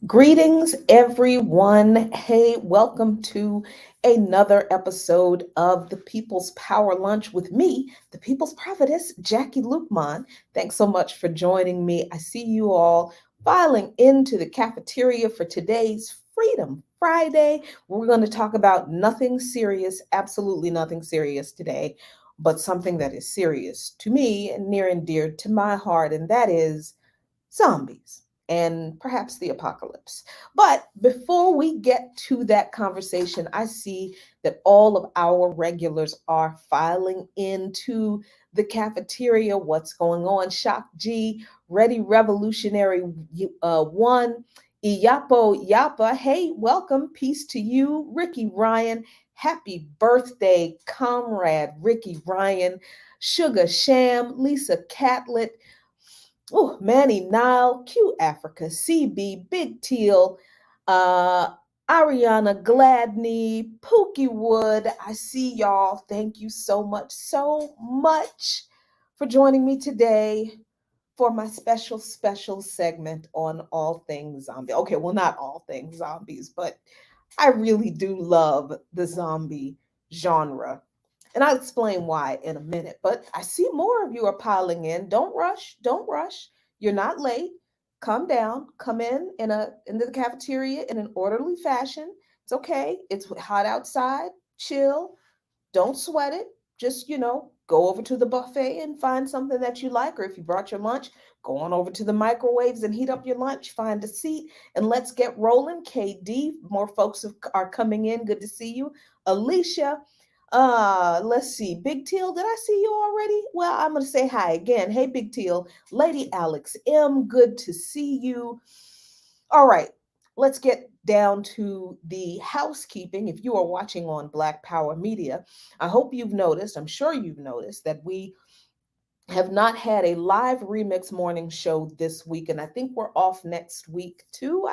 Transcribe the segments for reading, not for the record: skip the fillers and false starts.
Greetings, everyone. Hey, welcome to another episode of the People's Power Lunch with me, the People's Prophetess, Jackie Lukman. Thanks so much for joining me. I see you all filing into the cafeteria for today's Freedom Friday. We're going to talk about nothing serious, absolutely nothing serious today, but something that is serious to me and near and dear to my heart, and that is zombies and perhaps the apocalypse. But before we get to that conversation, I see that all of our regulars are filing into the cafeteria. What's going on? Shock G, Ready Revolutionary One, Iyapo Yapa. Hey, welcome. Peace to you, Ricky Ryan. Happy birthday, comrade Ricky Ryan. Sugar Sham, Lisa Catlett, oh, Manny Nile, Q Africa, CB, Big Teal, uh, Ariana Gladney, Pookie Wood. I see y'all. Thank you so much for joining me today for my special segment on all things zombie. Okay, well, not all things zombies, but I really do love the zombie genre. And I'll explain why in a minute. But I see more of you are piling in. Don't rush. Don't rush. You're not late. Come down. Come into the cafeteria in an orderly fashion. It's okay. It's hot outside. Chill. Don't sweat it. Just, go over to the buffet and find something that you like. Or if you brought your lunch, go on over to the microwaves and heat up your lunch. Find a seat and let's get rolling. KD, more folks are coming in. Good to see you. Alicia, let's see. Big Teal, did I see you already? Well, I'm going to say hi again. Hey, Big Teal. Lady Alex M, good to see you. All right, let's get down to the housekeeping. If you are watching on Black Power Media, I hope you've noticed, I'm sure you've noticed, that we have not had a live remix morning show this week, and I think we're off next week too.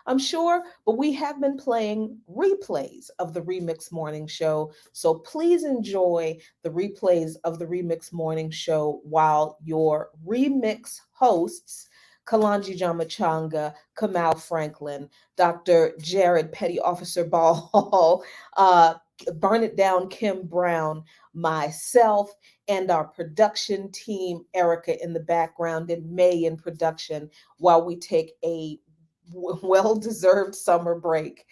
I'm sure, but we have been playing replays of the remix morning show, so please enjoy the replays of the remix morning show while your remix hosts Kalanji Jamachanga, Kamau Franklin, Dr. Jared Petty Officer Ball, Burn It Down Kim Brown, myself, and our production team, Erica in the background and May in production, while we take a well-deserved summer break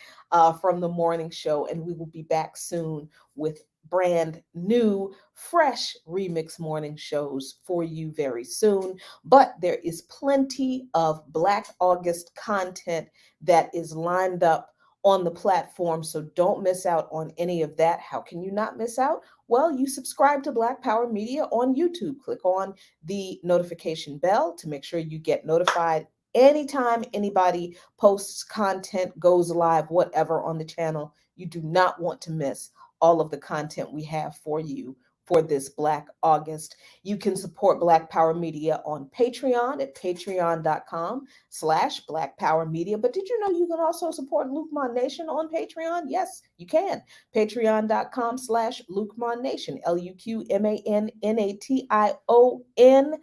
from the morning show. And we will be back soon with brand new, fresh remix morning shows for you very soon. But there is plenty of Black August content that is lined up on the platform, so don't miss out on any of that. How can you not miss out? Well, you subscribe to Black Power Media on YouTube. Click on the notification bell to make sure you get notified anytime anybody posts content, goes live, whatever on the channel. You do not want to miss all of the content we have for you for this Black August. You can support Black Power Media on Patreon at patreon.com/Black Power Media. But did you know you can also support Lukman Nation on Patreon? Yes, you can. Patreon.com/Lukman Nation, LUKMANNATION.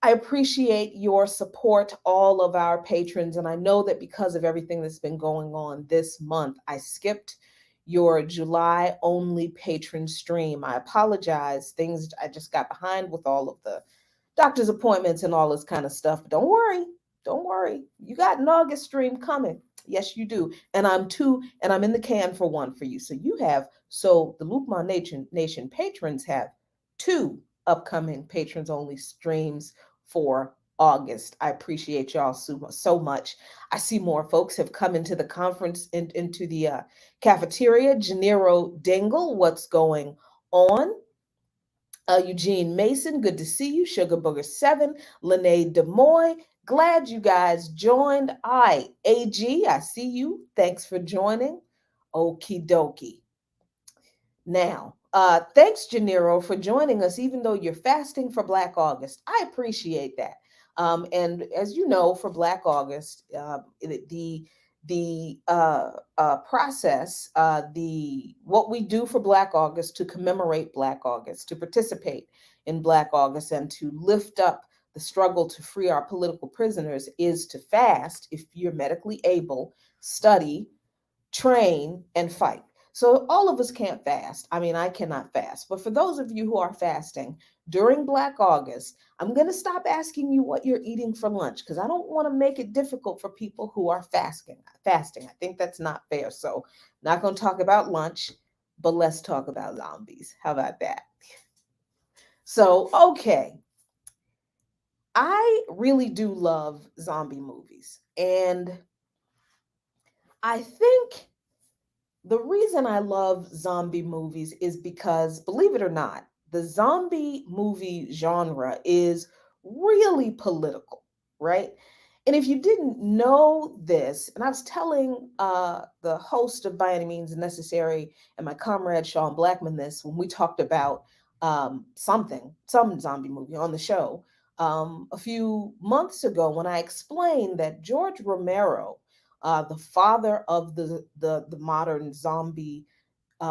I appreciate your support, all of our patrons. And I know that because of everything that's been going on this month, I skipped your July only patron stream. I apologize. I just got behind with all of the doctor's appointments and all this kind of stuff. But don't worry. Don't worry. You got an August stream coming. Yes, you do. And I'm in the can for one for you. So the Lukman Nation patrons have two upcoming patrons only streams for August. I appreciate y'all so much. I see more folks have come into the conference into the cafeteria. Janiro Dingle, what's going on? Eugene Mason, good to see you. Sugar Booger 7, Lene Demoy, glad you guys joined. I see you. Thanks for joining. Okie dokie. Now, thanks, Janiro, for joining us, even though you're fasting for Black August. I appreciate that. And as you know, for Black August, the process, the what we do for Black August to commemorate Black August, to participate in Black August, and to lift up the struggle to free our political prisoners is to fast if you're medically able, study, train, and fight. So all of us can't fast. I mean, I cannot fast. But for those of you who are fasting during Black August, I'm going to stop asking you what you're eating for lunch because I don't want to make it difficult for people who are fasting. I think that's not fair. So, not going to talk about lunch, but let's talk about zombies. How about that? So, okay. I really do love zombie movies. And I think the reason I love zombie movies is because, believe it or not, the zombie movie genre is really political, right? And if you didn't know this, and I was telling the host of By Any Means Necessary and my comrade Sean Blackman this when we talked about some zombie movie on the show a few months ago when I explained that George Romero, the father of the modern zombie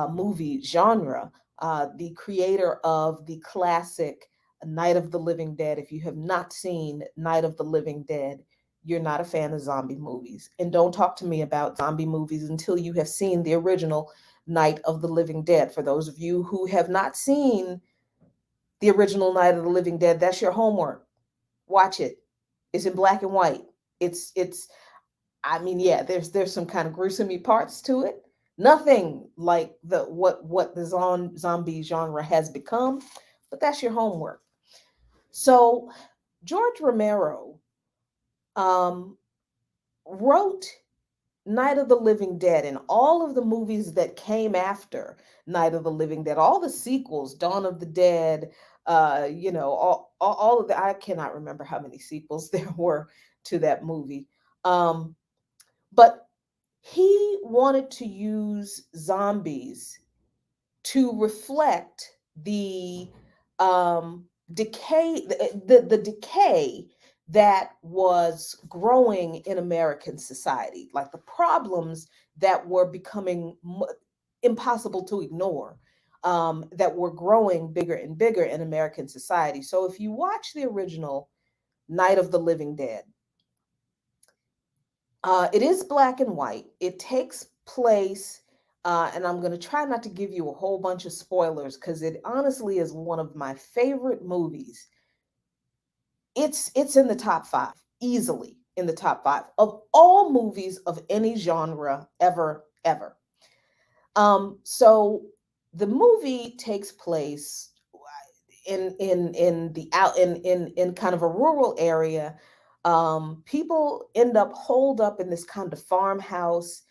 movie genre, the creator of the classic Night of the Living Dead. If you have not seen Night of the Living Dead, you're not a fan of zombie movies. And don't talk to me about zombie movies until you have seen the original Night of the Living Dead. For those of you who have not seen the original Night of the Living Dead, that's your homework. Watch it. It's in black and white. It's I mean, yeah, there's some kind of gruesome parts to it. Nothing like the what the zombie genre has become, but that's your homework. So George Romero um, wrote Night of the Living Dead and all of the movies that came after Night of the Living Dead, all the sequels, Dawn of the Dead, all of the, I cannot remember how many sequels there were to that movie. Um, but he wanted to use zombies to reflect the decay, the decay that was growing in American society, like the problems that were becoming impossible to ignore, that were growing bigger and bigger in American society. So if you watch the original Night of the Living Dead, it is black and white. It takes place, and I'm going to try not to give you a whole bunch of spoilers because it honestly is one of my favorite movies. It's in the top five, easily in the top five of all movies of any genre ever. So the movie takes place in the out in kind of a rural area. People end up holed up in this kind of farmhouse.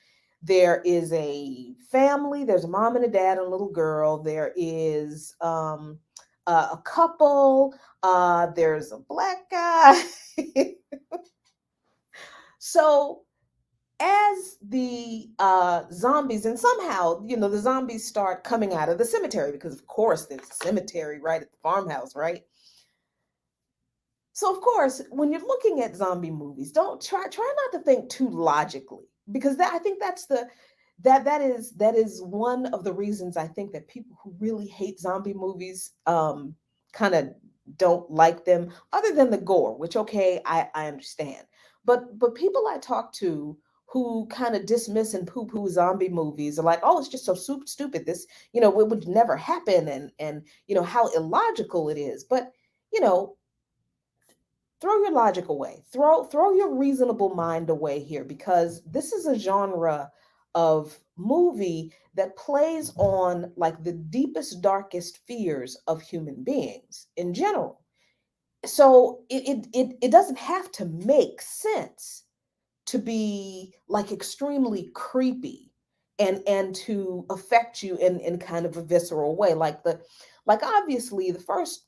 There is a family. There's a mom and a dad and a little girl. There is a couple. There's a black guy. So as the zombies, and somehow, the zombies start coming out of the cemetery because, of course, there's a cemetery right at the farmhouse, right? So, of course, when you're looking at zombie movies, don't try not to think too logically because I think that is one of the reasons I think that people who really hate zombie movies kind of don't like them, other than the gore, which okay, I understand. But people I talk to who kind of dismiss and poo-poo zombie movies are like, oh, it's just so stupid. This, it would never happen, and how illogical it is. But you know, throw your logic away. Throw your reasonable mind away here because this is a genre of movie that plays on like the deepest darkest fears of human beings in general. So it doesn't have to make sense to be like extremely creepy and to affect you in kind of a visceral way. Like obviously the first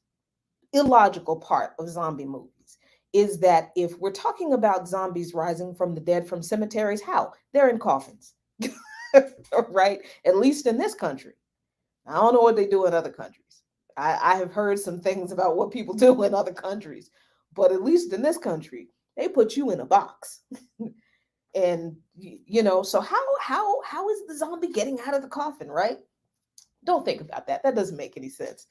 illogical part of zombie movies is that if we're talking about zombies rising from the dead from cemeteries, how? They're in coffins. Right? At least in this country. I don't know what they do in other countries. I have heard some things about what people do in other countries, but at least in this country, they put you in a box. And so how is the zombie getting out of the coffin, right? Don't think about that. That doesn't make any sense.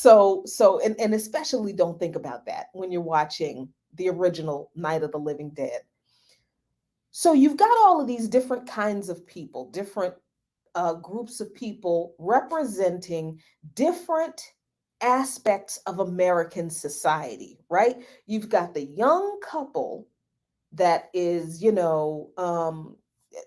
And especially don't think about that when you're watching the original Night of the Living Dead. So you've got all of these different kinds of people, different groups of people representing different aspects of American society, right? You've got the young couple that is,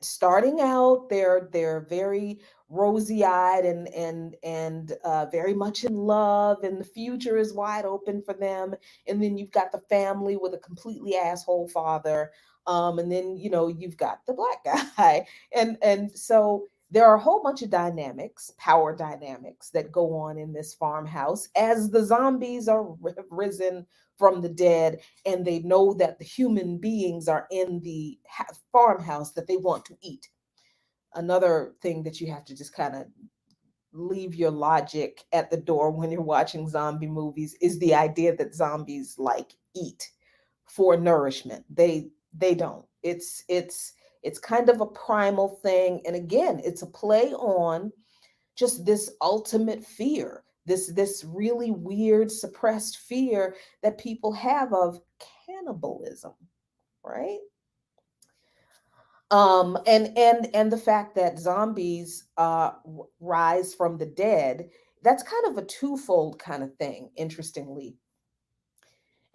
starting out. They're very rosy-eyed and very much in love, and the future is wide open for them. And then you've got the family with a completely asshole father. And then you've got the black guy, and so there are a whole bunch of dynamics, power dynamics, that go on in this farmhouse as the zombies are risen from the dead, and they know that the human beings are in the farmhouse that they want to eat. Another thing that you have to just kind of leave your logic at the door when you're watching zombie movies is the idea that zombies like eat for nourishment. They don't. It's kind of a primal thing, and again, it's a play on just this ultimate fear, this really weird suppressed fear that people have of cannibalism, right? And the fact that zombies rise from the dead, that's kind of a twofold kind of thing, interestingly.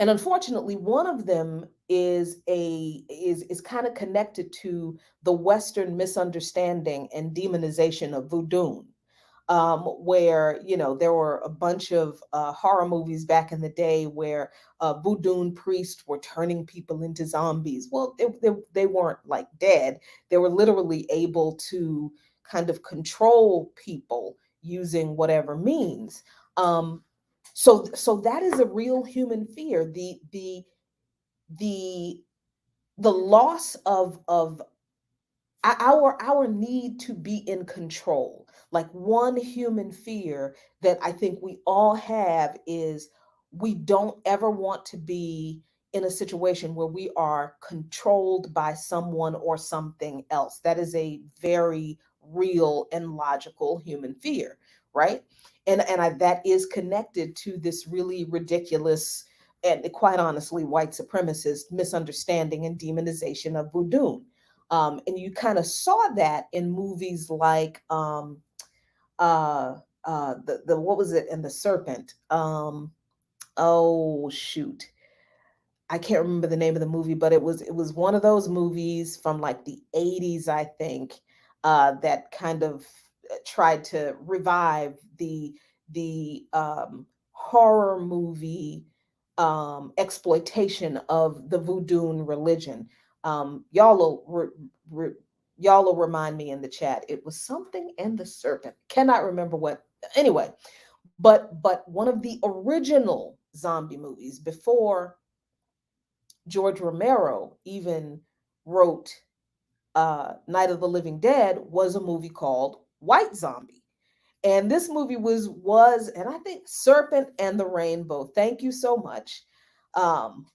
And unfortunately, one of them is kind of connected to the Western misunderstanding and demonization of voodoo, where there were a bunch of horror movies back in the day where voodoo priests were turning people into zombies. Well, they weren't like dead. They were literally able to kind of control people using whatever means. So that is a real human fear. The the loss of our need to be in control. Like one human fear that I think we all have is we don't ever want to be in a situation where we are controlled by someone or something else. That is a very real and logical human fear, right? That is connected to this really ridiculous and quite honestly white supremacist misunderstanding and demonization of voodoo. And you kind of saw that in movies like uh, the what was it, and the Serpent. Oh shoot, I can't remember the name of the movie, but it was one of those movies from like the 80s, I think, that kind of tried to revive the horror movie exploitation of the voodoo religion. Y'all will y'all will remind me in the chat. It was something and the Serpent. Cannot remember what. Anyway, but one of the original zombie movies before George Romero even wrote Night of the Living Dead was a movie called White Zombie. And this movie was, and I think Serpent and the Rainbow. Thank you so much. Um,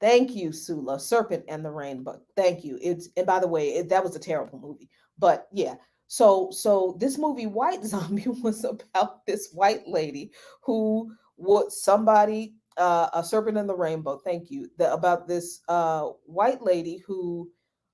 Thank you, Sula. Serpent and the Rainbow. Thank you. It's, and by the way, that was a terrible movie. But yeah. So this movie White Zombie was about this white lady who was somebody a serpent and the rainbow. Thank you. About this white lady who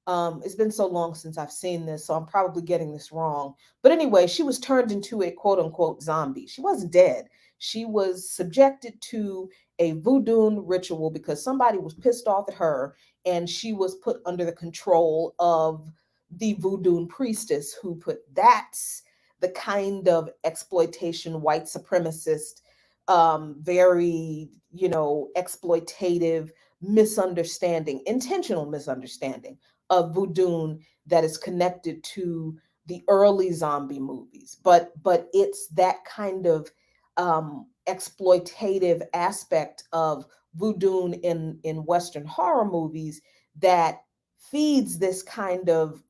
it's been so long since I've seen this, so I'm probably getting this wrong. But anyway, she was turned into a quote unquote zombie. She wasn't dead. She was subjected to a voodoo ritual because somebody was pissed off at her, and she was put under the control of the voodoo priestess who put that's the kind of exploitation white supremacist very, exploitative misunderstanding, intentional misunderstanding of voodoo that is connected to the early zombie movies. But it's that kind of exploitative aspect of voodoo in Western horror movies that feeds this kind of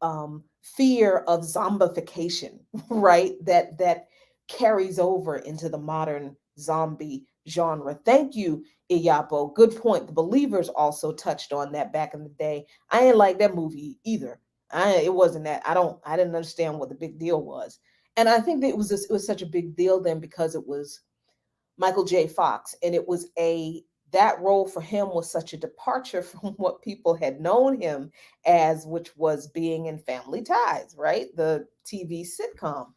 fear of zombification, right? That carries over into the modern zombie genre. Thank you, Iyapo. Good point. The Believers also touched on that back in the day. I didn't like that movie either. It wasn't that. I didn't understand what the big deal was. And I think that it was such a big deal then because it was Michael J. Fox, and it was a that role for him was such a departure from what people had known him as, which was being in Family Ties, right? The TV sitcom.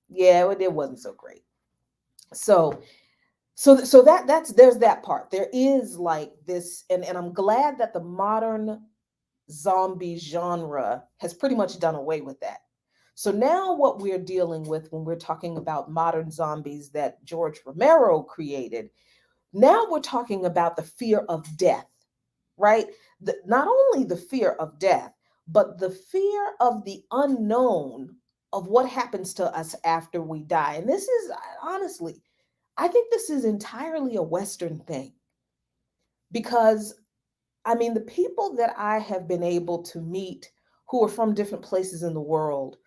Yeah, it wasn't so great. So so that's there's that part. There is like this, and I'm glad that the modern zombie genre has pretty much done away with that. So now what we're dealing with when we're talking about modern zombies that George Romero created, now we're talking about the fear of death, right? Not only the fear of death, but the fear of the unknown of what happens to us after we die. And this is honestly, I think this is entirely a Western thing because I mean, the people that I have been able to meet who are from different places in the world,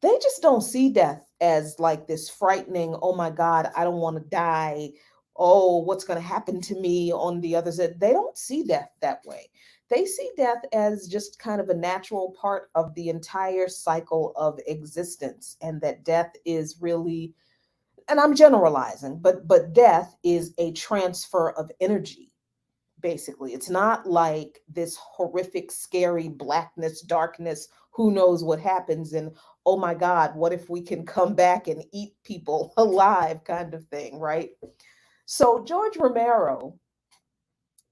they just don't see death as like this frightening, oh my God, I don't want to die. Oh, what's going to happen to me on the other side? They don't see death that way. They see death as just kind of a natural part of the entire cycle of existence, and that death is really, and I'm generalizing, but death is a transfer of energy. Basically, it's not like this horrific, scary blackness, darkness, who knows what happens, and oh my God, what if we can come back and eat people alive kind of thing, right? So George Romero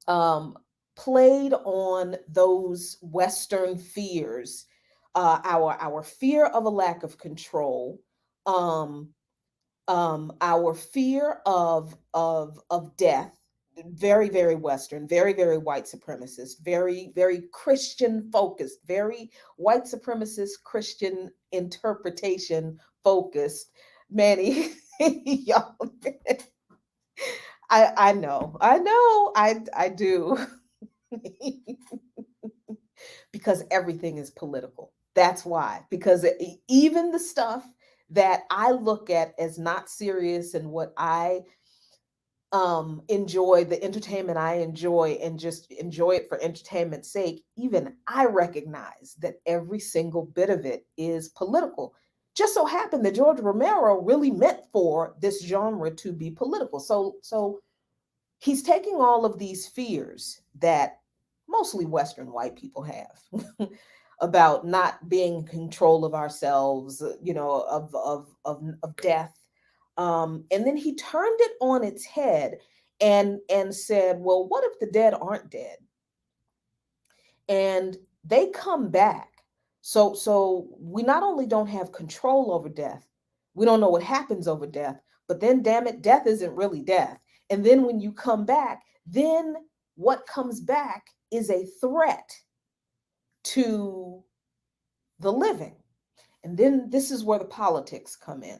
um, played on those Western fears, our fear of a lack of control, um, our fear of death, very Western, very white supremacist, very Christian focused, very white supremacist Christian interpretation focused. Manny, y'all, I do. Because everything is political. That's why. Because even the stuff that I look at as not serious and what I enjoy, the entertainment I enjoy and just enjoy it for entertainment's sake, even I recognize that every single bit of it is political. Just so happened that George Romero really meant for this genre to be political. So he's taking all of these fears that mostly Western white people have about not being in control of ourselves, of death. And then he turned it on its head and said, well, what if the dead aren't dead? And they come back. So we not only don't have control over death, we don't know what happens over death, but then damn it, death isn't really death. And then when you come back, then what comes back is a threat to the living. And then this is where the politics come in.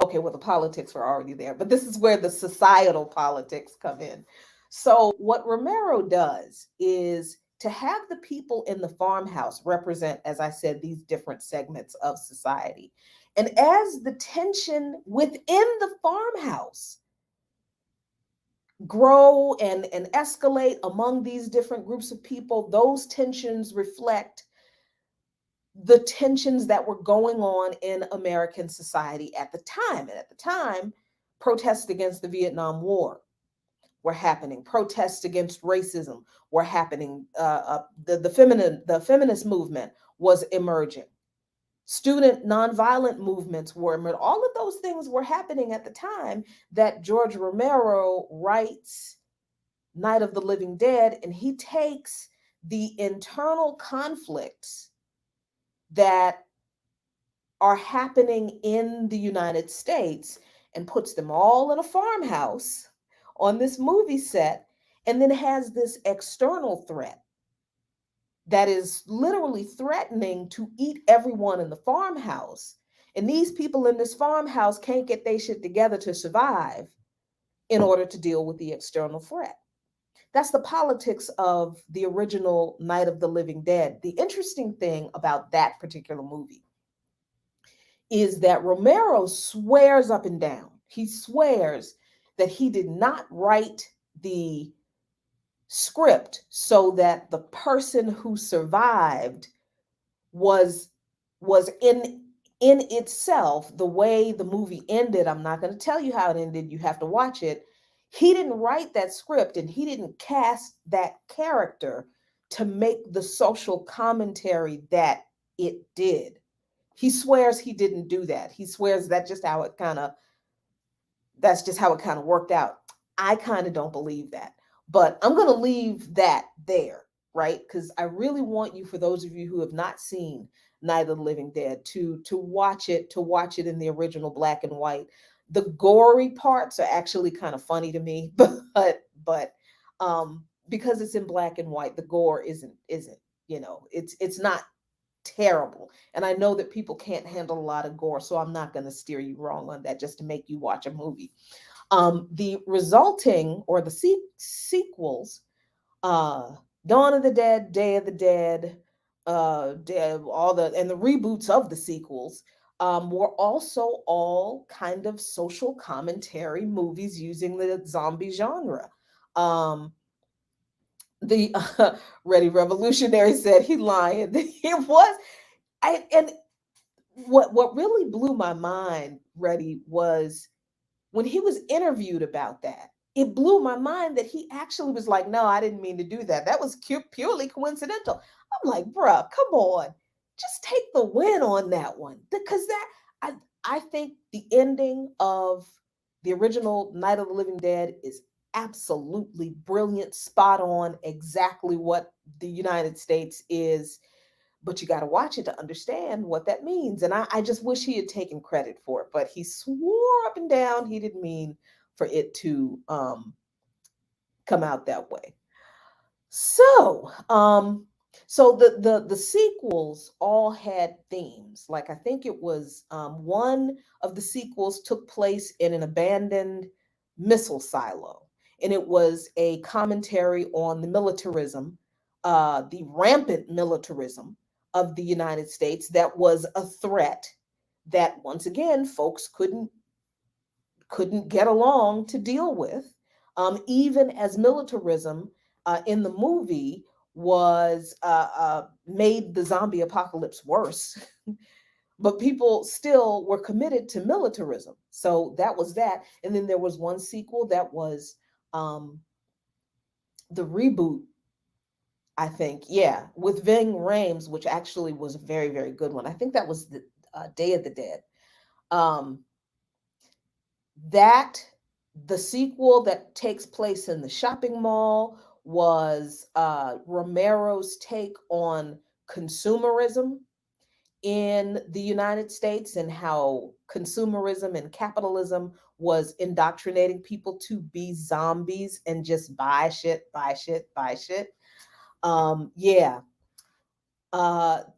Okay, well, the politics were already there, but this is where the societal politics come in. So, what Romero does is to have the people in the farmhouse represent, as I said, these different segments of society. And as the tension within the farmhouse grow and escalate among these different groups of people, those tensions reflect the tensions that were going on in American society at the time. And at the time, protests against the Vietnam War were happening. Protests against racism were happening. The feminist movement was emerging. Student nonviolent movements were emerging. All of those things were happening at the time that George Romero writes Night of the Living Dead, and he takes the internal conflicts that are happening in the United States and puts them all in a farmhouse on this movie set, and then has this external threat that is literally threatening to eat everyone in the farmhouse. And these people in this farmhouse can't get their shit together to survive in order to deal with the external threat. That's the politics of the original Night of the Living Dead. The interesting thing about that particular movie is that Romero swears up and down. He swears that he did not write the script so that the person who survived was was in itself the way the movie ended. I'm not going to tell you how it ended. You have to watch it. He didn't write that script and he didn't cast that character to make the social commentary that it did. He swears he didn't do that. He swears that's just how it kind of worked out. I kind of don't believe that. But I'm going to leave that there, right? Because I really want you, for those of you who have not seen Night of the Living Dead, to watch it in the original black and white. The gory parts are actually kind of funny to me, but because it's in black and white, the gore isn't, it's not terrible. And I know that people can't handle a lot of gore, so I'm not going to steer you wrong on that just to make you watch a movie. The resulting or the sequels, uh, Dawn of the Dead, Day of the Dead, all the and the reboots of the sequels, were also all kind of social commentary movies using the zombie genre. Um, the Ready Revolutionary said he lying. It was and what really blew my mind, Ready, was when he was interviewed about that. It blew my mind that he actually was like, "No, I didn't mean to do that. That was purely coincidental." I'm like, "Bruh, come on, just take the win on that one." Because I I think the ending of the original Night of the Living Dead is absolutely brilliant, spot on, exactly what the United States is, but you got to watch it to understand what that means. And I just wish he had taken credit for it, but he swore up and down he didn't mean for it to come out that way. So, the sequels all had themes. Like I think it was one of the sequels took place in an abandoned missile silo, and it was a commentary on the militarism, the rampant militarism of the United States that was a threat that once again folks couldn't get along to deal with, even as militarism in the movie was made the zombie apocalypse worse. But people still were committed to militarism. So that was that. And then there was one sequel that was um, the reboot, I think, yeah, with Ving Rhames, which actually was a very, very good one. I think that was the Day of the Dead. Um, that the sequel that takes place in the shopping mall was Romero's take on consumerism in the United States and how consumerism and capitalism was indoctrinating people to be zombies and just buy shit, buy shit, buy shit. Yeah.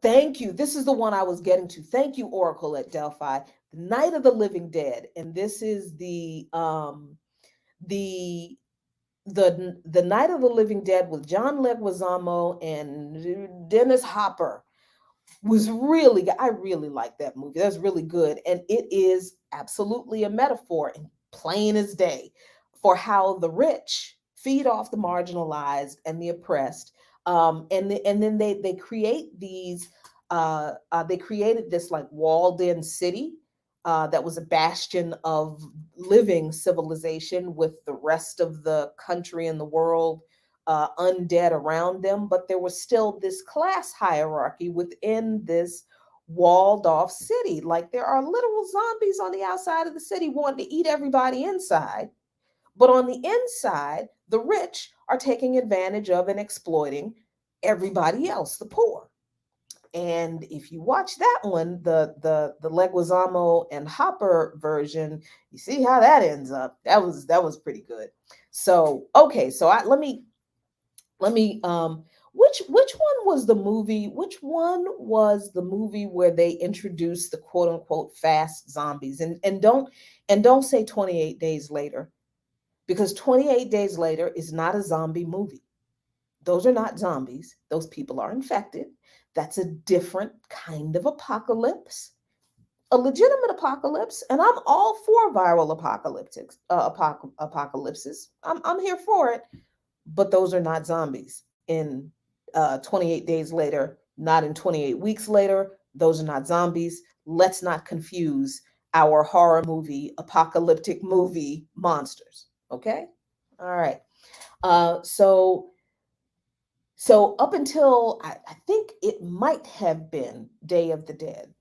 Thank you. This is the one I was getting to. Thank you, Oracle at Delphi. The Night of the Living Dead, and this is the the Night of the Living Dead with John Leguizamo and Dennis Hopper was really I really like that movie. That's really good, and it is absolutely a metaphor and plain as day for how the rich feed off the marginalized and the oppressed, and then they create these. They created this like walled-in city that was a bastion of living civilization with the rest of the country and the world undead around them, but there was still this class hierarchy within this walled off city. Like there are literal zombies on the outside of the city wanting to eat everybody inside, but on the inside, the rich are taking advantage of and exploiting everybody else, the poor. And if you watch that one, the Leguizamo and Hopper version, you see how that ends up. That was pretty good. So okay, so let me which one was the movie? Which one was the movie where they introduced the quote unquote fast zombies? And don't say 28 days later, because 28 days later is not a zombie movie. Those are not zombies. Those people are infected. That's a different kind of apocalypse, a legitimate apocalypse, and I'm all for viral apocalypses. I'm here for it, but those are not zombies. In 28 days later, not in 28 weeks later, those are not zombies. Let's not confuse our horror movie, apocalyptic movie monsters. Okay? All right. So up until I think it might have been Day of the Dead,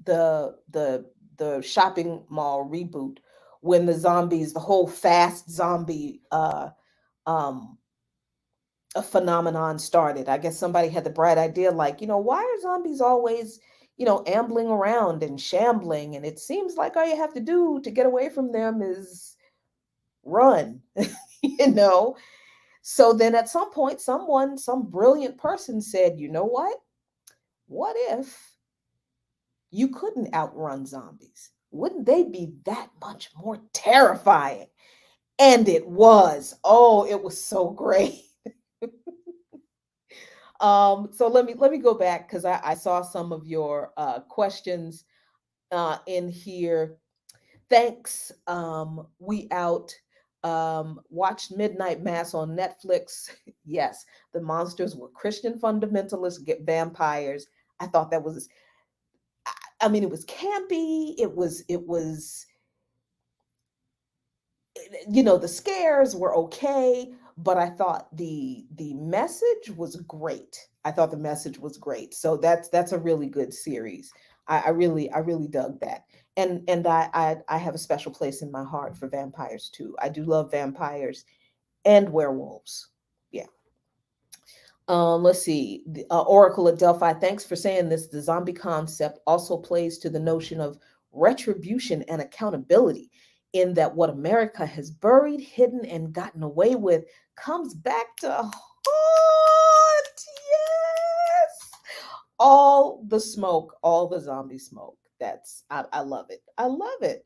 the shopping mall reboot, when the zombies, the whole fast zombie um a phenomenon started. I guess somebody had the bright idea, like, why are zombies always, ambling around and shambling? And it seems like all you have to do to get away from them is run, you know? So then at some point, some brilliant person said, you know what? What if you couldn't outrun zombies? Wouldn't they be that much more terrifying? And it was. Oh, it was so great. So let me go back, because I saw some of your questions in here. Thanks. We out. Watched Midnight Mass on Netflix. Yes, the monsters were Christian fundamentalists, get vampires. I thought that was. I mean, it was campy. The scares were okay, but I thought the message was great. I thought the message was great. So that's a really good series. I really dug that. And I have a special place in my heart for vampires too. I do love vampires and werewolves. Yeah. Let's see. Oracle at Delphi, thanks for saying this. The zombie concept also plays to the notion of retribution and accountability, in that what America has buried, hidden, and gotten away with comes back to haunt. Yes. All the smoke, all the zombie smoke. I love it. I love it.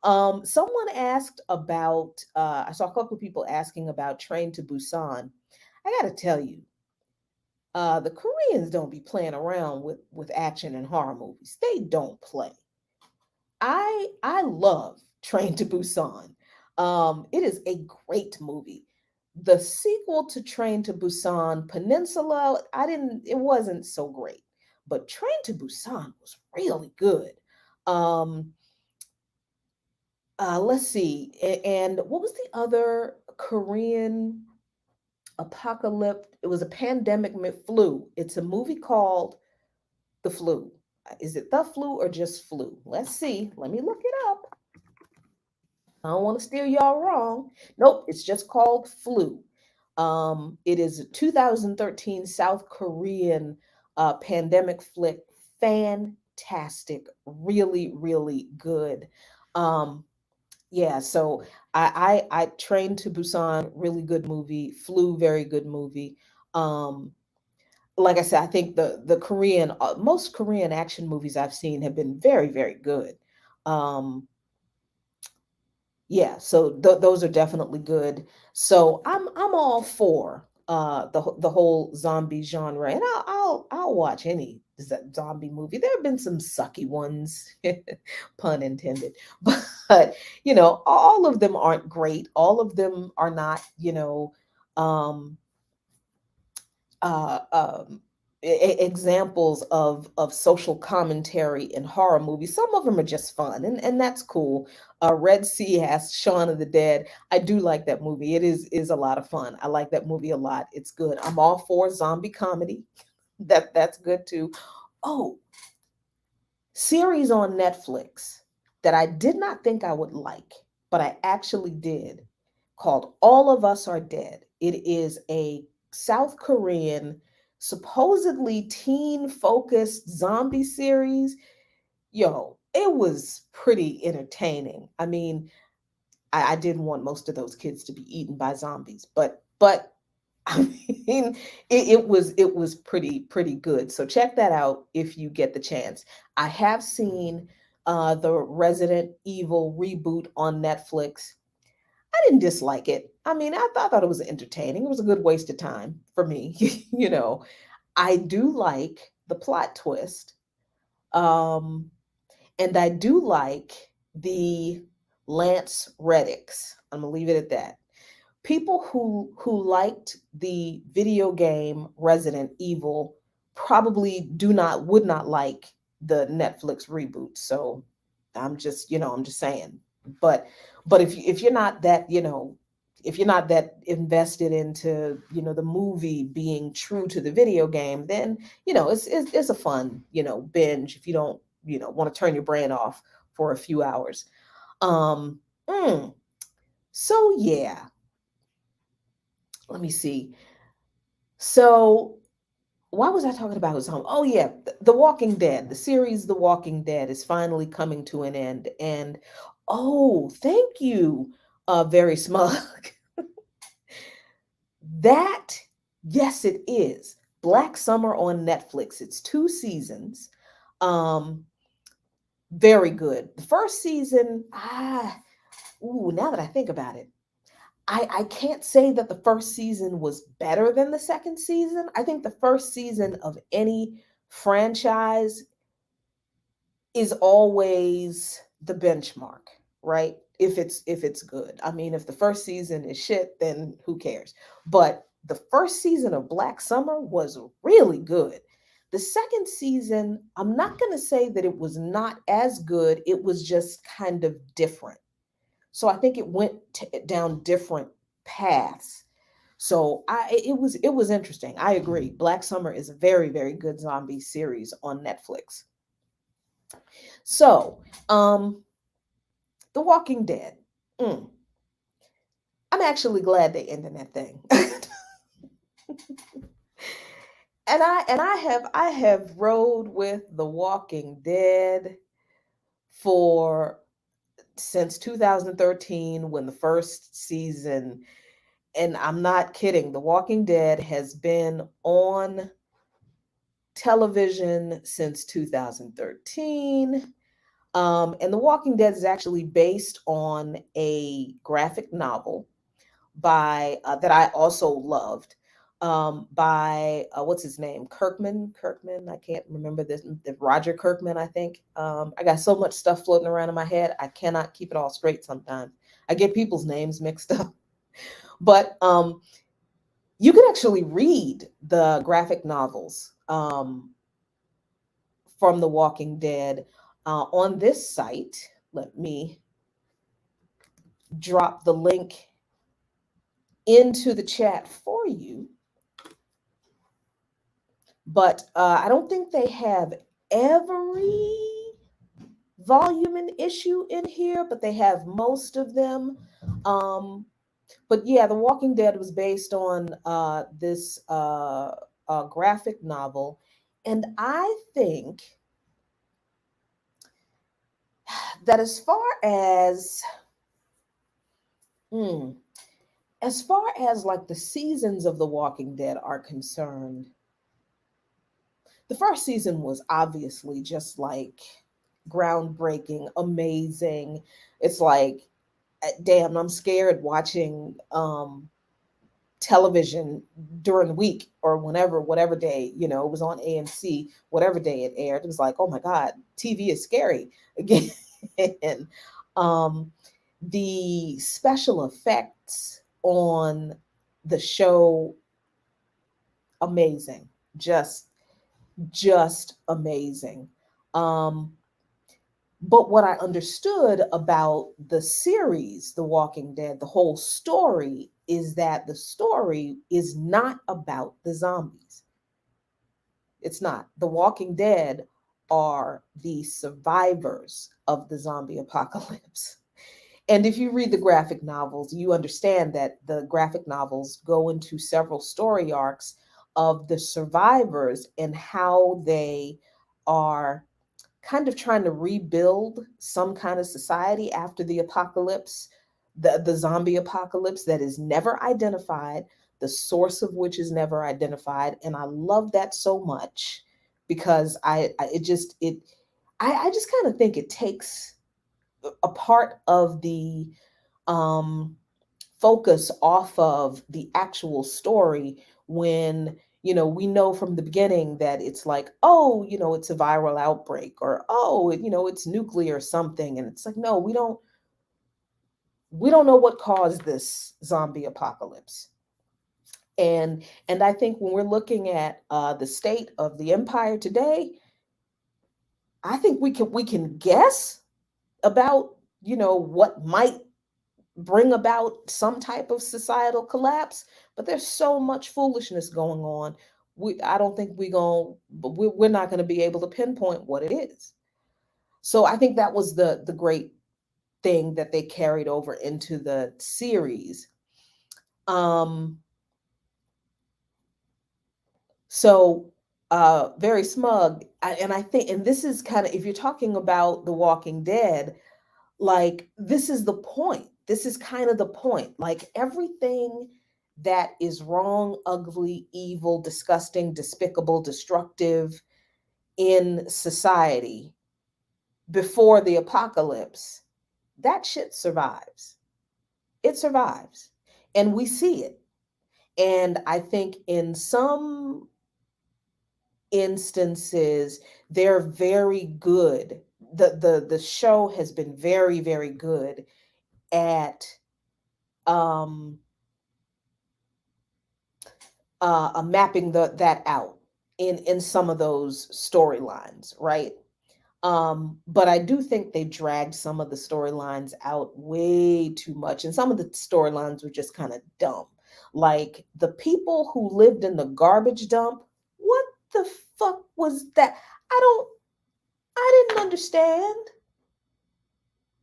Someone asked about, I saw a couple of people asking about Train to Busan. I got to tell you, the Koreans don't be playing around with action and horror movies. They don't play. I love Train to Busan. It is a great movie. The sequel to Train to Busan, Peninsula, it wasn't so great, but Train to Busan was really good. Um, let's see, and what was the other Korean apocalypse? It was a pandemic flu. It's a movie called The Flu. Is it The Flu or just Flu? Let's see. Let me look it up. I don't want to steer y'all wrong. Nope, it's just called Flu. It is a 2013 South Korean pandemic flick. Fantastic. Really, really good. Um, yeah, so I Trained to Busan, really good movie. Flu, very good movie. Um, like I said, I think the Korean most Korean action movies I've seen have been very, very good. Um, yeah, so those are definitely good. So I'm all for the whole zombie genre, and I'll watch any zombie movie. There have been some sucky ones, pun intended, but all of them aren't great. All of them are not, um, uh, um, examples of social commentary in horror movies. Some of them are just fun, and that's cool. Red Sea has Shaun of the Dead. I do like that movie. It is a lot of fun. I like that movie a lot. It's good. I'm all for zombie comedy. That's good too. Oh, series on Netflix that I did not think I would like, but I actually did, called All of Us Are Dead. It is a South Korean supposedly teen focused zombie series. Yo, it was pretty entertaining. I mean, I didn't want most of those kids to be eaten by zombies, but I mean, it was pretty good. So check that out if you get the chance. I have seen the Resident Evil reboot on Netflix. I didn't dislike it. I mean, thought it was entertaining. It was a good waste of time for me. I do like the plot twist. Um, and I do like the Lance Reddicks. I'm gonna leave it at that. People who liked the video game Resident Evil probably do not would not like the Netflix reboot. So I'm just saying. But if you're not that, if you're not that invested into, the movie being true to the video game, then, it's a fun, binge if you don't, want to turn your brain off for a few hours. Um, mm, so yeah, let me see. So why was I talking about his home? Oh yeah, The Walking Dead, the series The Walking Dead is finally coming to an end. And oh, thank you, Very Smug. That, yes, it is. Black Summer on Netflix. It's 2 seasons. Um, very good. The first season, now that I think about it, I can't say that the first season was better than the second season. I think the first season of any franchise is always the benchmark, right? If it's good. I mean, if the first season is shit, then who cares? But the first season of Black Summer was really good. The second season, I'm not going to say that it was not as good, it was just kind of different. So I think it went down different paths. So it was interesting. I agree. Black Summer is a very, very good zombie series on Netflix. So, The Walking Dead. Mm, I'm actually glad they ended that thing. And I have rode with The Walking Dead for since 2013 when the first season, and I'm not kidding, The Walking Dead has been on television since 2013. And The Walking Dead is actually based on a graphic novel by that I also loved, by what's his name, Kirkman. I can't remember this. Roger Kirkman, I think. I got so much stuff floating around in my head, I cannot keep it all straight. Sometimes I get people's names mixed up. But you can actually read the graphic novels from The Walking Dead on this site. Let me drop the link into the chat for you. But I don't think they have every volume and issue in here, but they have most of them. Um, but yeah, The Walking Dead was based on this graphic novel. And I think that hmm, as far as like the seasons of The Walking Dead are concerned, the first season was obviously just like groundbreaking, amazing. It's like, damn, I'm scared watching television during the week or whenever, whatever day, it was on AMC, whatever day it aired. It was like, oh my God, TV is scary again. And the special effects on the show, amazing. Just amazing. Um, but what I understood about the series, The Walking Dead, the whole story, is that the story is not about the zombies. It's not. The Walking Dead are the survivors of the zombie apocalypse. And if you read the graphic novels, you understand that the graphic novels go into several story arcs of the survivors and how they are kind of trying to rebuild some kind of society after the apocalypse, the zombie apocalypse that is never identified, the source of which is never identified. And I love that so much because I just kind of think it takes a part of the um focus off of the actual story when we know from the beginning that it's like, oh, it's a viral outbreak, or oh, it's nuclear something, and it's like, no, we don't know what caused this zombie apocalypse. And I think when we're looking at the state of the empire today, I think we can guess about what might bring about some type of societal collapse, but there's so much foolishness going on. I don't think we're not going to be able to pinpoint what it is. So I think that was the great thing that they carried over into the series. Um, so very smug, and I think, and this is kind of, if you're talking about The Walking Dead, like, this is the point. This is kind of the point. Like, everything that is wrong, ugly, evil, disgusting, despicable, destructive in society before the apocalypse, that shit survives. It survives. And we see it. And I think in some instances, they're very good. The show has been very, very good at um mapping that out in some of those storylines, right? But I do think they dragged some of the storylines out way too much, and some of the storylines were just kind of dumb. Like the people who lived in the garbage dump. What the fuck was that? I don't. I didn't understand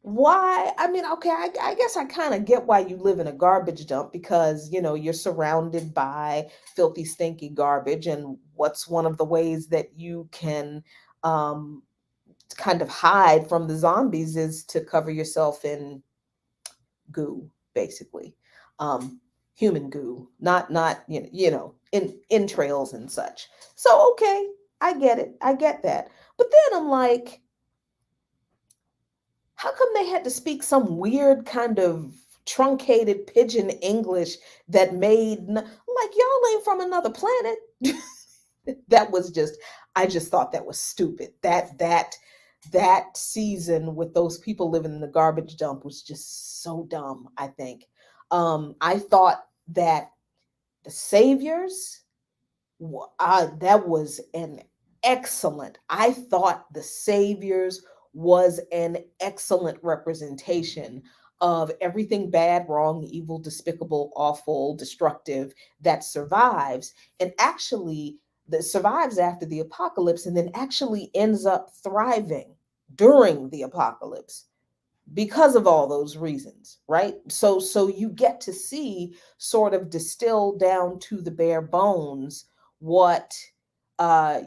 why. I mean, okay, I guess I kind of get why you live in a garbage dump, because you're surrounded by filthy, stinky garbage, and what's one of the ways that you can um kind of hide from the zombies is to cover yourself in goo, basically. um Human goo, not in entrails and such. So okay, I get it, I get that. But then I'm like, how come they had to speak some weird kind of truncated pigeon English that like, y'all ain't from another planet? That was just, I just thought that was stupid. That season with those people living in the garbage dump was just so dumb, I think. I thought that the saviors, that was an excellent. I thought the Saviors was an excellent representation of everything bad, wrong, evil, despicable, awful, destructive that survives, and actually that survives after the apocalypse, and then actually ends up thriving during the apocalypse because of all those reasons, right? So you get to see, sort of distilled down to the bare bones, what how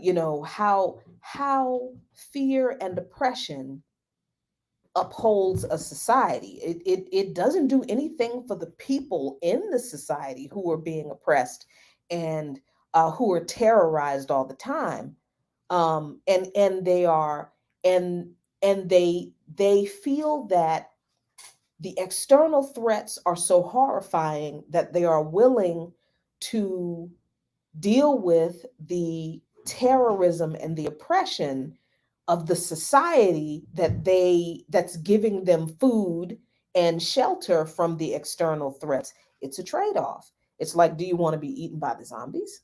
fear and oppression upholds a society. It doesn't do anything for the people in the society who are being oppressed and who are terrorized all the time. And they are, and they feel that the external threats are so horrifying that they are willing to deal with the terrorism and the oppression of the society that's giving them food and shelter from the external threats. It's a trade-off. It's like, do you want to be eaten by the zombies?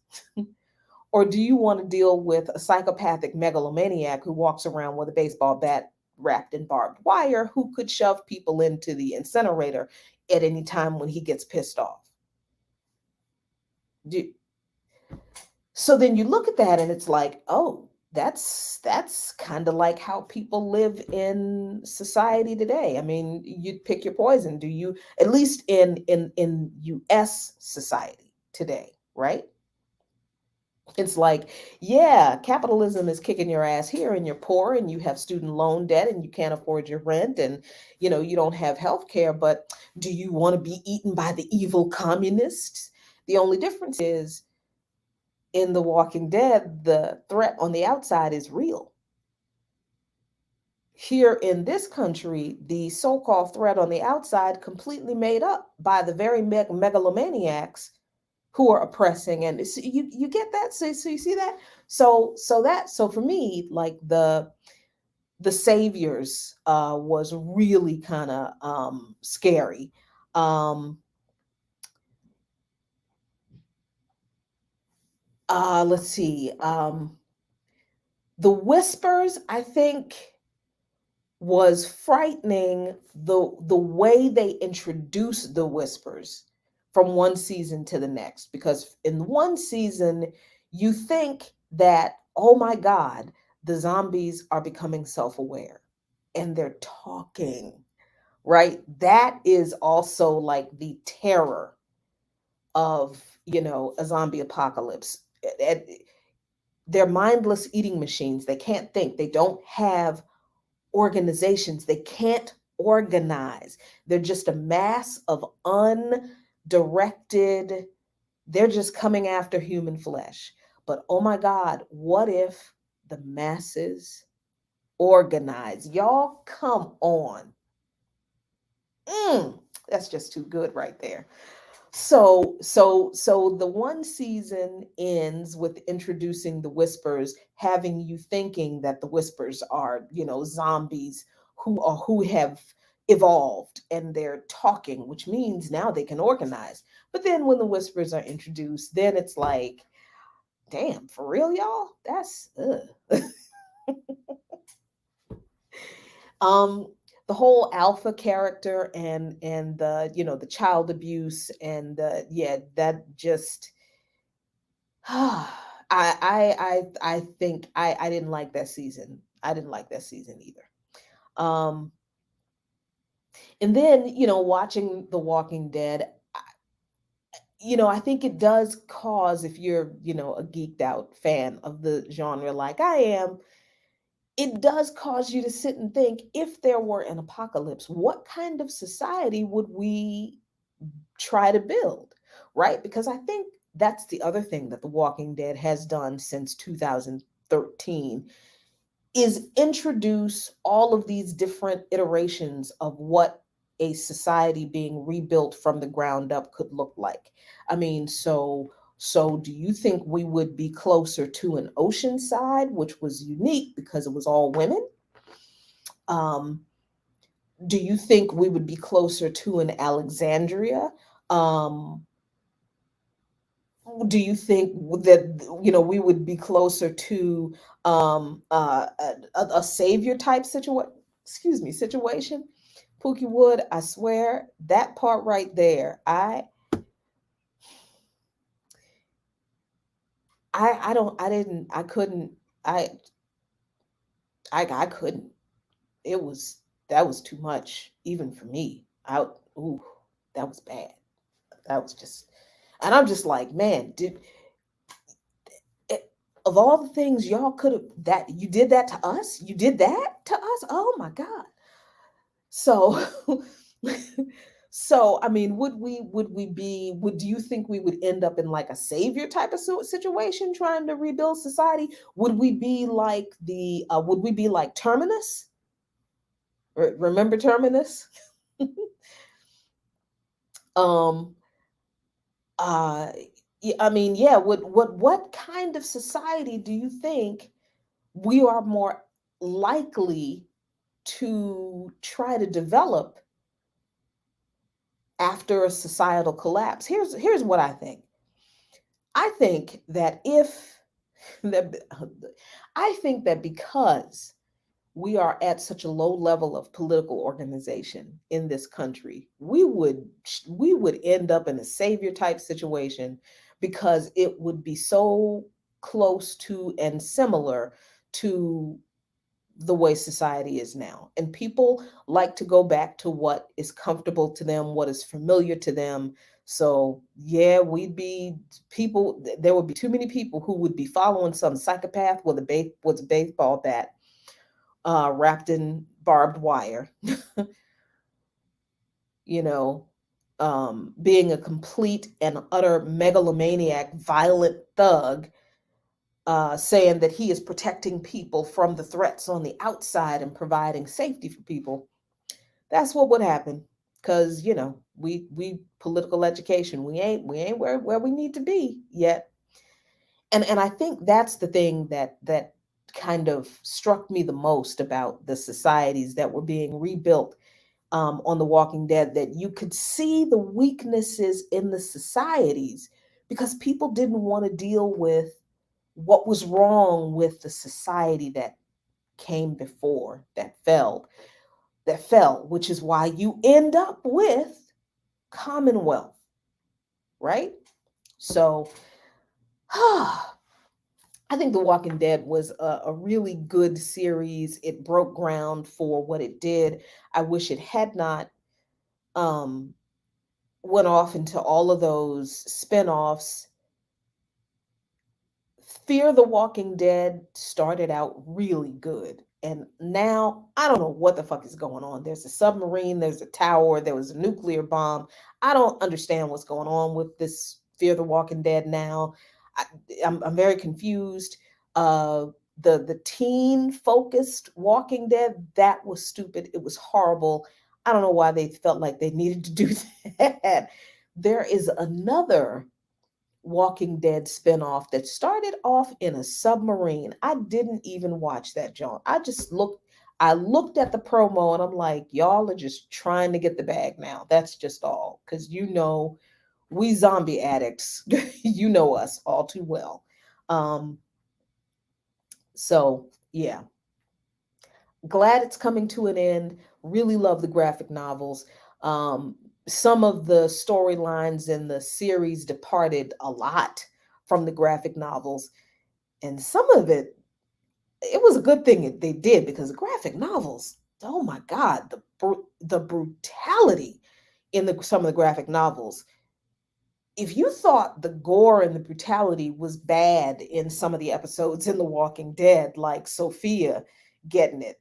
Or do you want to deal with a psychopathic megalomaniac who walks around with a baseball bat wrapped in barbed wire, who could shove people into the incinerator at any time when he gets pissed off? Do, so then you look at that and it's like, oh, that's kind of like how people live in society today. I mean, you pick your poison. Do you, at least in US society today, right? It's like, yeah, capitalism is kicking your ass here and you're poor and you have student loan debt and you can't afford your rent and you don't have health care, but do you want to be eaten by the evil communists? The only difference is in The Walking Dead, the threat on the outside is real. Here in this country, the so-called threat on the outside completely made up by the very megalomaniacs who are oppressing. And you get that, so you see that. So for me, like the saviors was really kind of scary. um let's see. The whispers, I think, was frightening, the way they introduced the whispers from one season to the next, because in one season you think that, oh my god, the zombies are becoming self-aware and they're talking, right? That is also like the terror of a zombie apocalypse. They're mindless eating machines. They can't think, they don't have organizations. They can't organize. They're just a mass of undirected, they're just coming after human flesh. But oh my God, what if the masses organize? Y'all, come on. Mm, that's just too good right there. So the one season ends with introducing the whispers, having you thinking that the whispers are, zombies who have evolved and they're talking, which means now they can organize. But then when the whispers are introduced, then it's like, damn, for real, y'all? That's um the whole alpha character and the child abuse and yeah, that just I think I didn't like that season. I didn't like that season either. Um, and then watching The Walking Dead, I think it does cause, if you're a geeked out fan of the genre like I am, it does cause you to sit and think, if there were an apocalypse, what kind of society would we try to build, right? Because I think that's the other thing that The Walking Dead has done since 2013, is introduce all of these different iterations of what a society being rebuilt from the ground up could look like. I mean, so do you think we would be closer to an Oceanside, which was unique because it was all women? Um, do you think we would be closer to an Alexandria? Um, do you think that we would be closer to a savior type situation? Pookie Wood, I swear that part right there, I don't, I didn't, I couldn't, I I couldn't. It was That was too much even for me. Ooh, that was bad. That was just, and I'm just like, man, it, of all the things y'all could have, that you did that to us, you did that to us. Oh my god. So so I mean, would do you think we would end up in like a savior type of situation trying to rebuild society? Would we be like the would we be like Terminus? Remember Terminus? um uh I mean, yeah, what kind of society do you think we are more likely to try to develop after a societal collapse? Here's what I think. I think that if that I think that because we are at such a low level of political organization in this country, we would end up in a savior type situation, because it would be so close to and similar to the way society is now. And people like to go back to what is comfortable to them, what is familiar to them. So yeah, we'd be people. There would be too many people who would be following some psychopath with a baseball bat wrapped in barbed wire. You know, being a complete and utter megalomaniac, violent thug, saying that he is protecting people from the threats on the outside and providing safety for people. That's what would happen. Because we political education, we ain't where we need to be yet. And I think that's the thing that kind of struck me the most about the societies that were being rebuilt on The Walking Dead, that you could see the weaknesses in the societies because people didn't want to deal with what was wrong with the society that came before, that fell, which is why you end up with Commonwealth, right? So I think The Walking Dead was a really good series. It broke ground for what it did. I wish it had not um, went off into all of those spin-offs. Fear the Walking Dead started out really good. And now I don't know what the fuck is going on. There's a submarine, there's a tower, there was a nuclear bomb. I don't understand what's going on with this Fear the Walking Dead now. I, I'm very confused. Uh, the teen focused Walking Dead, that was stupid. It was horrible. I don't know why they felt like they needed to do that. There is another Walking Dead spinoff that started off in a submarine. I didn't even watch that, John. I looked at the promo and I'm like, y'all are just trying to get the bag now. That's just all. Because we zombie addicts, you know us all too well. Um, so yeah, glad it's coming to an end. Really love the graphic novels. Um, some of the storylines in the series departed a lot from the graphic novels, and some of it was a good thing they did, because the graphic novels, oh my god, the brutality in the some of the graphic novels. If you thought the gore and the brutality was bad in some of the episodes in The Walking Dead, like Sophia getting it,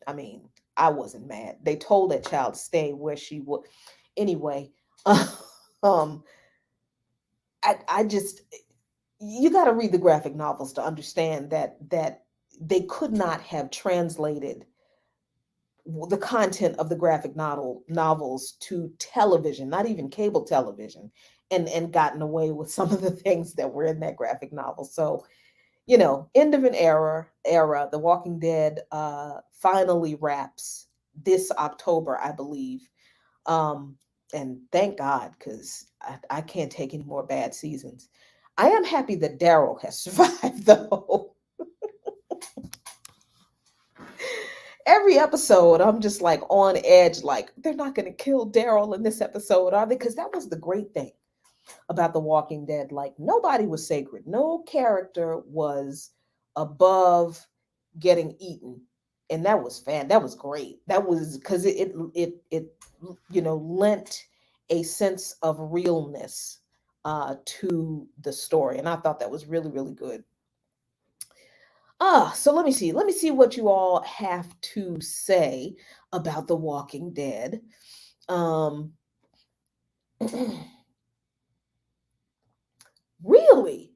I mean, I wasn't mad. They told that child to stay where she would. Anyway, um, I just, you got to read the graphic novels to understand that they could not have translated the content of the graphic novels to television, not even cable television, and gotten away with some of the things that were in that graphic novel. So end of an era. The Walking Dead finally wraps this October, I believe. Um, and thank God, because I can't take any more bad seasons. I am happy that Daryl has survived, though. Every episode, I'm just like on edge, like they're not going to kill Daryl in this episode, are they? Because that was the great thing about The Walking Dead. Like nobody was sacred. No character was above getting eaten. And that was that was great. That was because it lent a sense of realness to the story. And I thought that was really, really good. So let me see. Let me see what you all have to say about The Walking Dead. Um, really?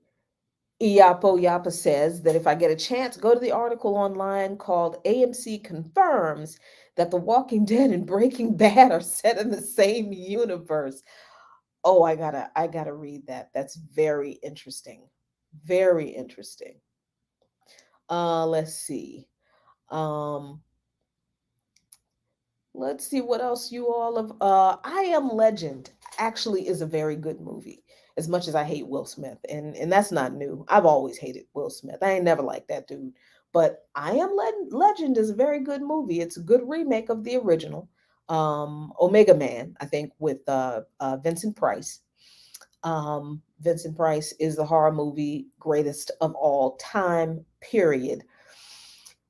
Iapo Yapa says that if I get a chance, go to the article online called AMC Confirms that The Walking Dead and Breaking Bad are set in the same universe. Oh, I gotta read that. That's very interesting. Very interesting. Let's see. Um, let's see what else you all have. I Am Legend actually is a very good movie. As much as I hate Will Smith, and that's not new. I've always hated Will Smith. I ain't never liked that dude. But Legend is a very good movie. It's a good remake of the original. Omega Man, I think, with Vincent Price. Vincent Price is the horror movie greatest of all time. Period.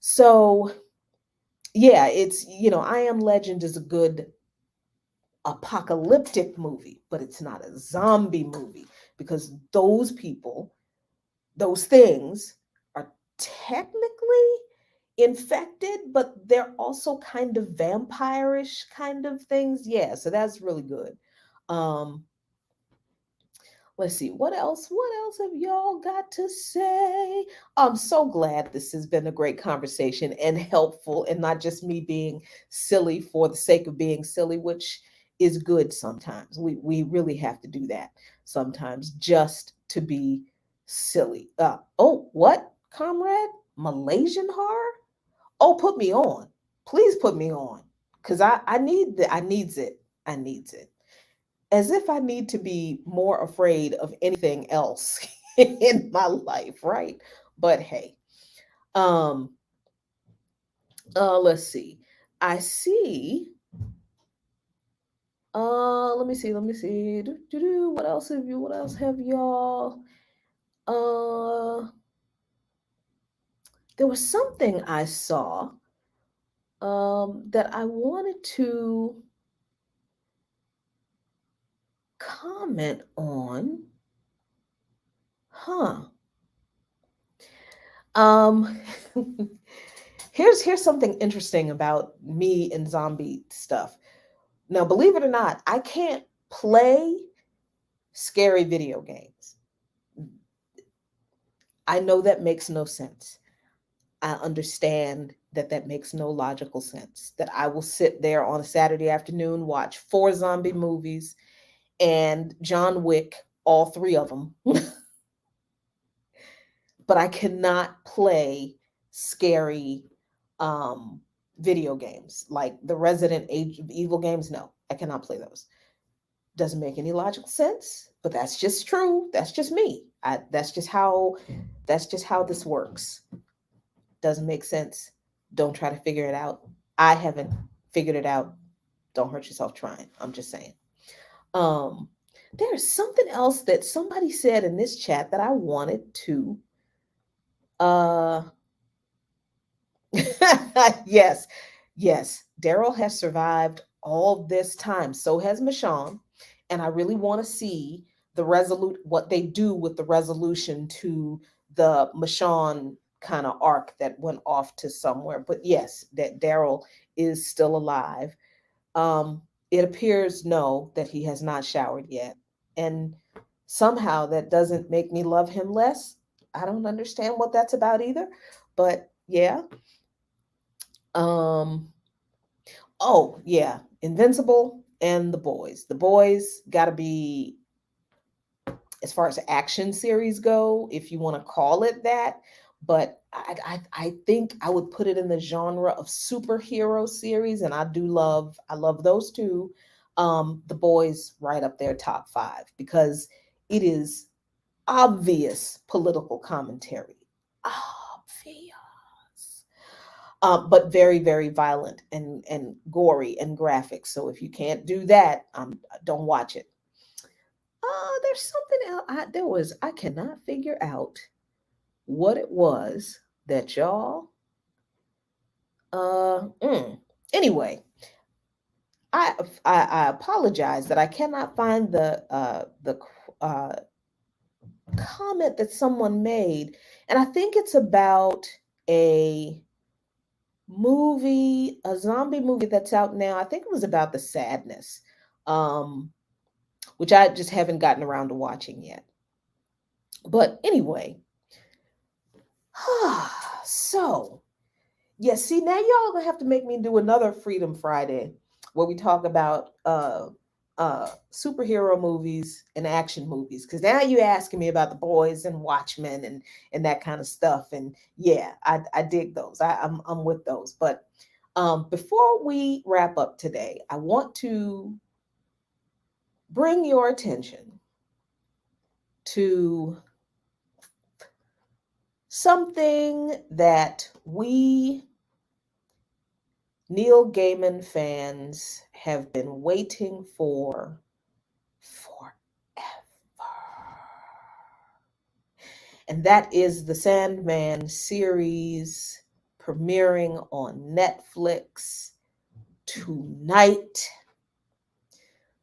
So yeah, it's I Am Legend is a good apocalyptic movie, but it's not a zombie movie because those people, those things are technically infected, but they're also kind of vampirish kind of things. Yeah, so that's really good. Um, let's see what else have y'all got to say? I'm so glad this has been a great conversation and helpful, and not just me being silly for the sake of being silly, which is good sometimes. We really have to do that sometimes just to be silly. Oh, what, comrade? Malaysian horror? Oh, put me on. Please put me on. Cause I need I needs it. I needs it. As if I need to be more afraid of anything else in my life, right? But hey, um, let's see. I see. Let me see. What else have you? What else have y'all? Uh, there was something I saw that I wanted to comment on. Huh. Um, here's something interesting about me and zombie stuff. Now, believe it or not, I can't play scary video games. I know that makes no sense. I understand that that makes no logical sense. That I will sit there on a Saturday afternoon, watch four zombie movies and John Wick, all three of them, but I cannot play scary um, video games like the Resident Evil games. No, I cannot play those. Doesn't make any logical sense, but that's just true. That's just me. That's just how this works. Doesn't make sense. Don't try to figure it out. I haven't figured it out. Don't hurt yourself trying. I'm just saying. Um, there's something else that somebody said in this chat that I wanted to uh yes, yes. Daryl has survived all this time. So has Michonne. And I really want to see what they do with the resolution to the Michonne kind of arc that went off to somewhere. But yes, that Daryl is still alive. It appears no, that he has not showered yet. And somehow that doesn't make me love him less. I don't understand what that's about either. But yeah, um, oh yeah, Invincible and the boys. The boys got to be, as far as action series go, if you want to call it that. But I think I would put it in the genre of superhero series, and I love those two. The boys right up there, top five, because it is obvious political commentary. Obvious. But very, very violent and gory and graphic. So if you can't do that, don't watch it. There's something else. I cannot figure out what it was that y'all. Uh, mm. Anyway, I apologize that I cannot find the uh, comment that someone made, and I think it's about a a zombie movie that's out now. I think it was about the sadness, um, which I just haven't gotten around to watching yet. But anyway, so yeah, see, now y'all gonna have to make me do another Freedom Friday where we talk about superhero movies and action movies, because now you're asking me about the boys and Watchmen and that kind of stuff. And yeah, I dig those. I'm with those. But before we wrap up today, I want to bring your attention to something that we Neil Gaiman fans have been waiting for forever. And that is the Sandman series premiering on Netflix tonight.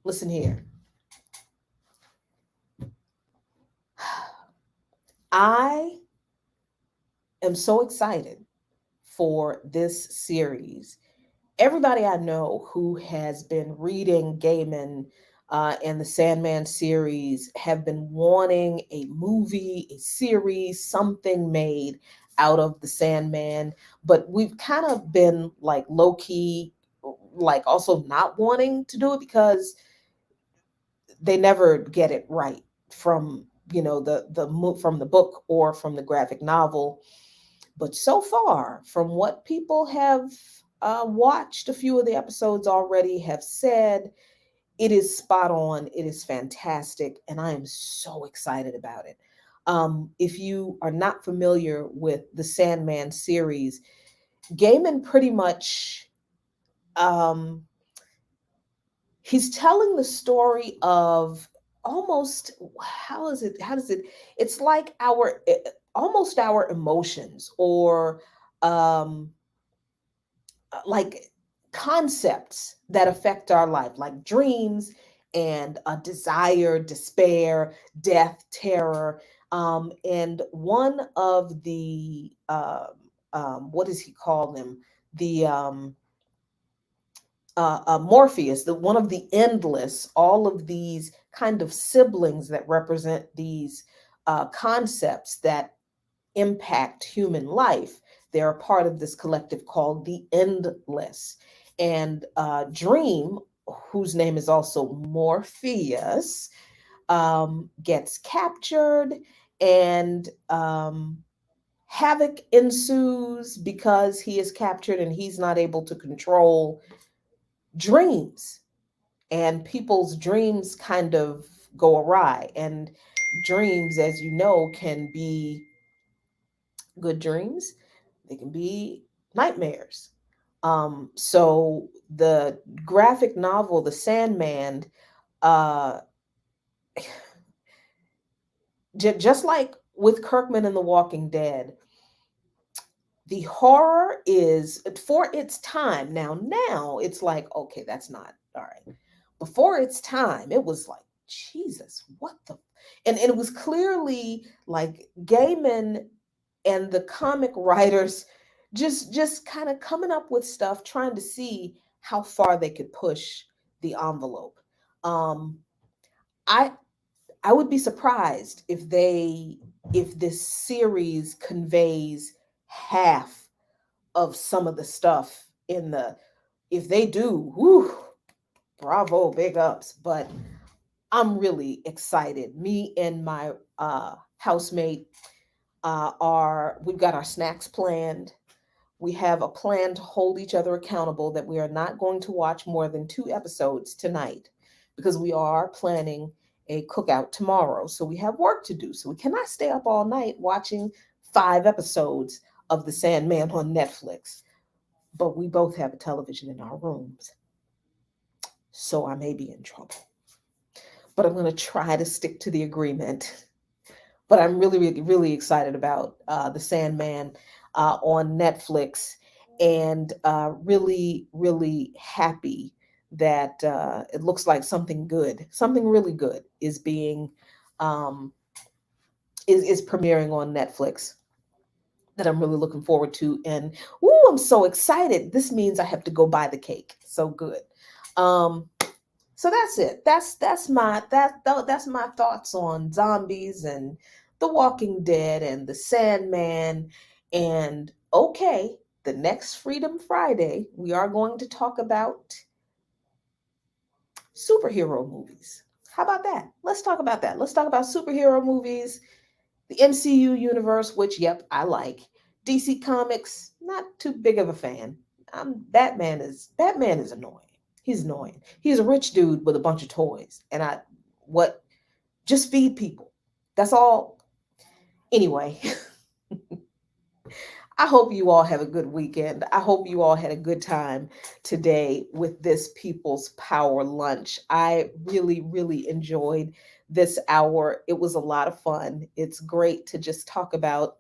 Listen here. I am so excited for this series. Everybody I know who has been reading Gaiman and the Sandman series have been wanting a movie, a series, something made out of the Sandman. But we've kind of been like low key, like also not wanting to do it because they never get it right from from the book or from the graphic novel. But so far, from what people have watched, a few of the episodes already have said, it is spot on. It is fantastic. And I am so excited about it. If you are not familiar with the Sandman series, Gaiman pretty much. Um, he's telling the story of almost, how does it, it's like our almost our emotions, or um like concepts that affect our life, like dreams and a desire, despair, death, terror. And one of the what does he call them, the Morpheus, the one of the endless, all of these kind of siblings that represent these concepts that impact human life. They're a part of this collective called the endless. And Dream, whose name is also Morpheus, gets captured, and havoc ensues because he is captured and he's not able to control dreams, and people's dreams kind of go awry. And dreams, as you know, can be good dreams, they can be nightmares. So the graphic novel, The Sandman, uh, just like with Kirkman and The Walking Dead, the horror is for its time. Now it's like, okay, that's not all right. Before its time, it was like, Jesus, what the, and it was clearly like Gaiman and the comic writers just kind of coming up with stuff, trying to see how far they could push the envelope. Um, I I would be surprised if this series conveys half of some of the stuff in the, if they do, whew, bravo, big ups. But I'm really excited. Me and my housemate are, we've got our snacks planned. We have a plan to hold each other accountable that we are not going to watch more than 2 episodes tonight, because we are planning a cookout tomorrow. So we have work to do. So we cannot stay up all night watching 5 episodes of The Sandman on Netflix. But we both have a television in our rooms. So I may be in trouble. But I'm going to try to stick to the agreement. But I'm really, really, really excited about The Sandman on Netflix, and really, really happy that it looks like something good, something really good is being um, is premiering on Netflix, that I'm really looking forward to. And ooh, I'm so excited. This means I have to go buy the cake. So good. Um, so that's it. That's my thoughts on zombies and The Walking Dead and The Sandman. And okay, the next Freedom Friday, we are going to talk about superhero movies. How about that? Let's talk about that. Let's talk about superhero movies, the MCU universe, which, yep, I like. DC Comics, not too big of a fan. Batman is annoying. He's annoying. He's a rich dude with a bunch of toys, and what? Just feed people. That's all. Anyway, I hope you all have a good weekend. I hope you all had a good time today with this People's Power Lunch. I really, really enjoyed this hour. It was a lot of fun. It's great to just talk about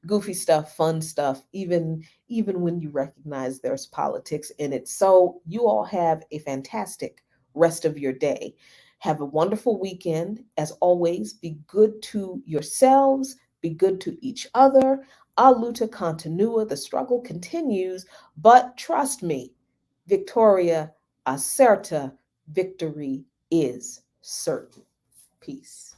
goofy stuff, fun stuff, even when you recognize there's politics in it. So you all have a fantastic rest of your day. Have a wonderful weekend. As always, be good to yourselves, be good to each other. A luta continua, the struggle continues, but trust me, Victoria acerta, victory is certain. Peace.